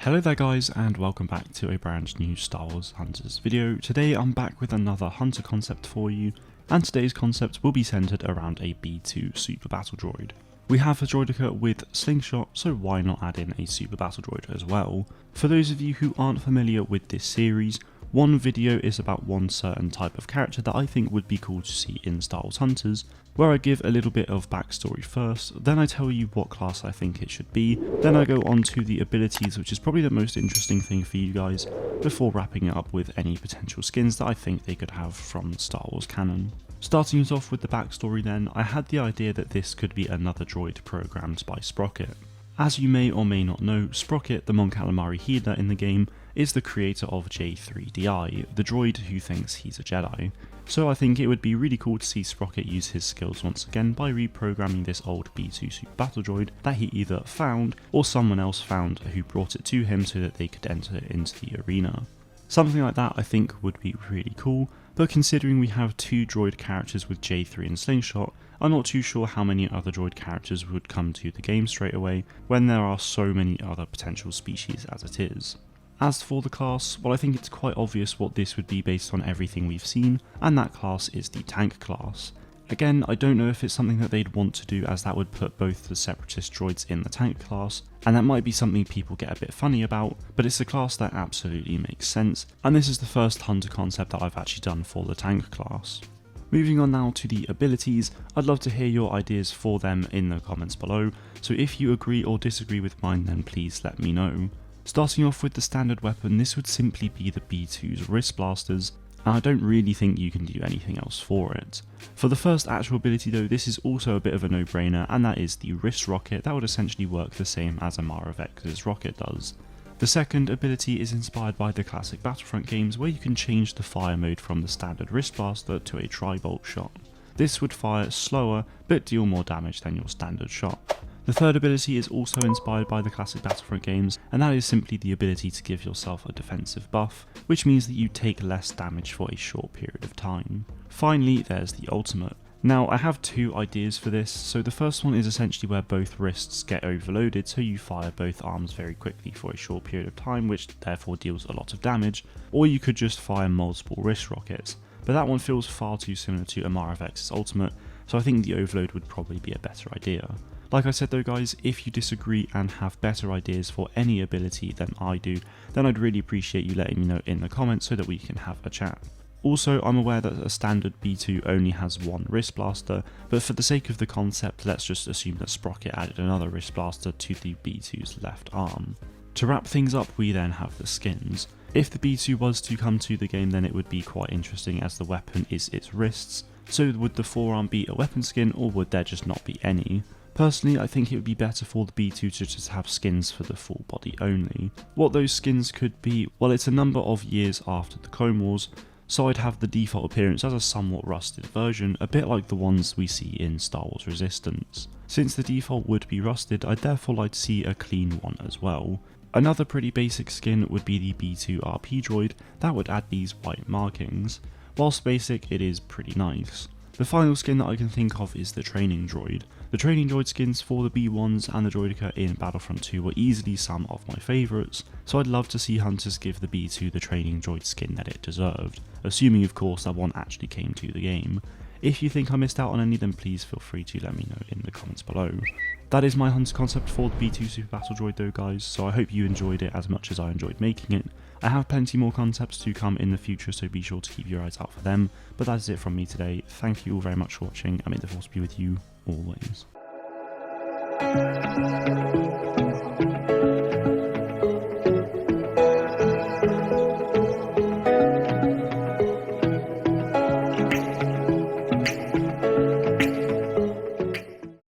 Hello there guys, and welcome back to a brand new Star Wars Hunters video. Today I'm back with another Hunter concept for you, and today's concept will be centered around a B2 Super Battle Droid. We have a droideka with slingshot, so why not add in a Super Battle Droid as well? For those of you who aren't familiar with this series, one video is about one certain type of character that I think would be cool to see in Star Wars Hunters, where I give a little bit of backstory first, then I tell you what class I think it should be, then I go on to the abilities, which is probably the most interesting thing for you guys, before wrapping it up with any potential skins that I think they could have from Star Wars canon. Starting us off with the backstory then, I had the idea that this could be another droid programmed by Sprocket. As you may or may not know, Sprocket, the Mon Calamari healer in the game, is the creator of J3DI, the droid who thinks he's a Jedi. So I think it would be really cool to see Sprocket use his skills once again by reprogramming this old B2 Super Battle Droid that he either found or someone else found who brought it to him so that they could enter it into the arena. Something like that I think would be really cool, but considering we have two droid characters with J3 and Slingshot, I'm not too sure how many other droid characters would come to the game straight away when there are so many other potential species as it is. As for the class, well, I think it's quite obvious what this would be based on everything we've seen, and that class is the tank class. Again, I don't know if it's something that they'd want to do, as that would put both the separatist droids in the tank class, and that might be something people get a bit funny about, but it's a class that absolutely makes sense, and this is the first Hunter concept that I've actually done for the tank class. Moving on now to the abilities, I'd love to hear your ideas for them in the comments below, so if you agree or disagree with mine then please let me know. Starting off with the standard weapon, this would simply be the B2's wrist blasters, and I don't really think you can do anything else for it. For the first actual ability though, this is also a bit of a no-brainer, and that is the wrist rocket that would essentially work the same as Amara Vex's rocket does. The second ability is inspired by the classic Battlefront games, where you can change the fire mode from the standard wrist blaster to a tri-bolt shot. This would fire slower but deal more damage than your standard shot. The third ability is also inspired by the classic Battlefront games, and that is simply the ability to give yourself a defensive buff, which means that you take less damage for a short period of time. Finally, there's the ultimate. Now, I have two ideas for this. So the first one is essentially where both wrists get overloaded, so you fire both arms very quickly for a short period of time, which therefore deals a lot of damage, or you could just fire multiple wrist rockets. But that one feels far too similar to Amara Vex's ultimate, so I think the overload would probably be a better idea. Like I said though guys, if you disagree and have better ideas for any ability than I do, then I'd really appreciate you letting me know in the comments so that we can have a chat. Also, I'm aware that a standard B2 only has one wrist blaster, but for the sake of the concept, let's just assume that Sprocket added another wrist blaster to the B2's left arm. To wrap things up, we then have the skins. If the B2 was to come to the game, then it would be quite interesting, as the weapon is its wrists. So would the forearm be a weapon skin, or would there just not be any? Personally, I think it would be better for the B2 to just have skins for the full body only. What those skins could be, well, it's a number of years after the Clone Wars, so I'd have the default appearance as a somewhat rusted version, a bit like the ones we see in Star Wars Resistance. Since the default would be rusted, I'd therefore like to see a clean one as well. Another pretty basic skin would be the B2 RP droid that would add these white markings. Whilst basic, it is pretty nice. The final skin that I can think of is the training droid. The training droid skins for the B1s and the droideka in Battlefront 2 were easily some of my favourites, so I'd love to see Hunters give the B2 the training droid skin that it deserved, assuming of course that one actually came to the game. If you think I missed out on any, then please feel free to let me know in the comments below. That is my Hunter concept for the B2 Super Battle Droid though guys, so I hope you enjoyed it as much as I enjoyed making it. I have plenty more concepts to come in the future, so be sure to keep your eyes out for them, but that is it from me today. Thank you all very much for watching, and may the force be with you always.